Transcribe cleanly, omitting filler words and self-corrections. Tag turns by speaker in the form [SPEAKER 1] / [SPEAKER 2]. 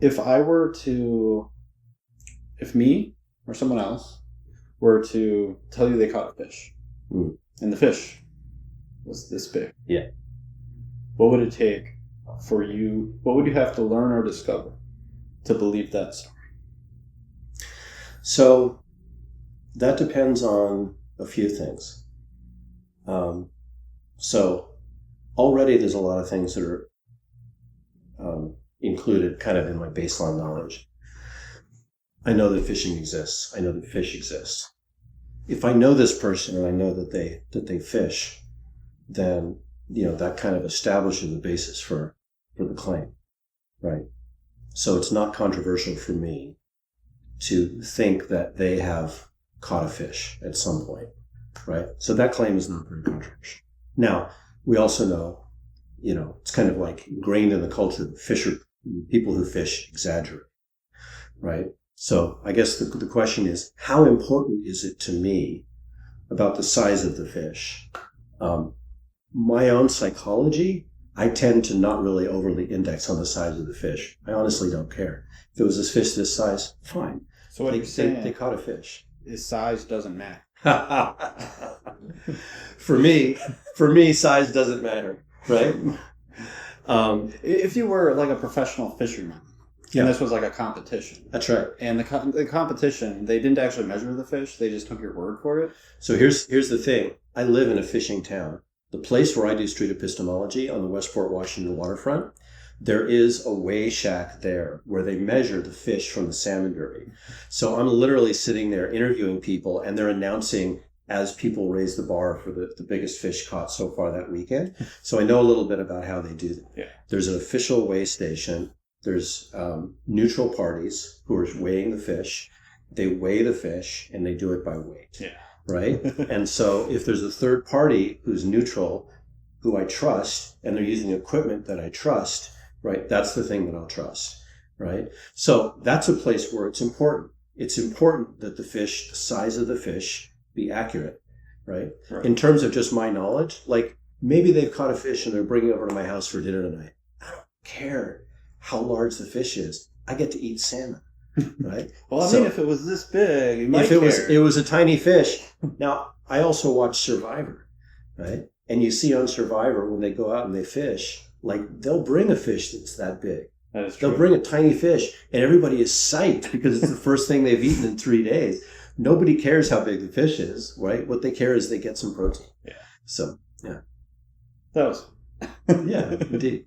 [SPEAKER 1] if me or someone else were to tell you they caught a fish, and the fish was this big, what would it take for you? What would you have to learn or discover to believe that story?
[SPEAKER 2] So that depends on a few things. So already there's a lot of things that are included kind of in my baseline knowledge. I know that fishing exists. I know that fish exist. If I know this person and I know that they fish, then that kind of establishes the basis for the claim, right? So it's not controversial for me to think that they have caught a fish at some point, right? So that claim is not very controversial. Now, we also know, it's kind of like ingrained in the culture that people who fish exaggerate, right? So I guess the question is, how important is it to me about the size of the fish? My own psychology, I tend to not really overly index on the size of the fish. I honestly don't care. If it was a fish this size, fine.
[SPEAKER 1] So what you're saying,
[SPEAKER 2] they caught a fish.
[SPEAKER 1] Is size doesn't matter.
[SPEAKER 2] For me, size doesn't matter, right?
[SPEAKER 1] If you were like a professional fisherman, and this was like a competition.
[SPEAKER 2] That's right.
[SPEAKER 1] And the competition, they didn't actually measure the fish. They just took your word for it.
[SPEAKER 2] So here's the thing. I live in a fishing town. The place where I do street epistemology on the Westport, Washington waterfront, there is a weigh shack there where they measure the fish from the salmon derby. So I'm literally sitting there interviewing people, and they're announcing as people raise the bar for the biggest fish caught so far that weekend. So I know a little bit about how they do that.
[SPEAKER 1] Yeah. There's
[SPEAKER 2] an official weigh station. There's neutral parties who are weighing the fish. They weigh the fish, and they do it by weight.
[SPEAKER 1] Yeah.
[SPEAKER 2] Right? And so if there's a third party who's neutral, who I trust, and they're using equipment that I trust, right? That's the thing that I'll trust, right? So that's a place where it's important. It's important that the size of the fish be accurate, right? In terms of just my knowledge, like maybe they've caught a fish and they're bringing it over to my house for dinner tonight. I don't care how large the fish is. I get to eat salmon, right?
[SPEAKER 1] Well, I mean, if it was this big, you might
[SPEAKER 2] care. It was a tiny fish. Now, I also watch Survivor, right? And you see on Survivor when they go out and they fish, like they'll bring a fish that's that big.
[SPEAKER 1] That is true.
[SPEAKER 2] They'll bring a tiny fish, and everybody is psyched because it's the first thing they've eaten in 3 days. Nobody cares how big the fish is, right? What they care is they get some protein.
[SPEAKER 1] Yeah.
[SPEAKER 2] So, yeah.
[SPEAKER 1] That was...
[SPEAKER 2] Yeah, indeed.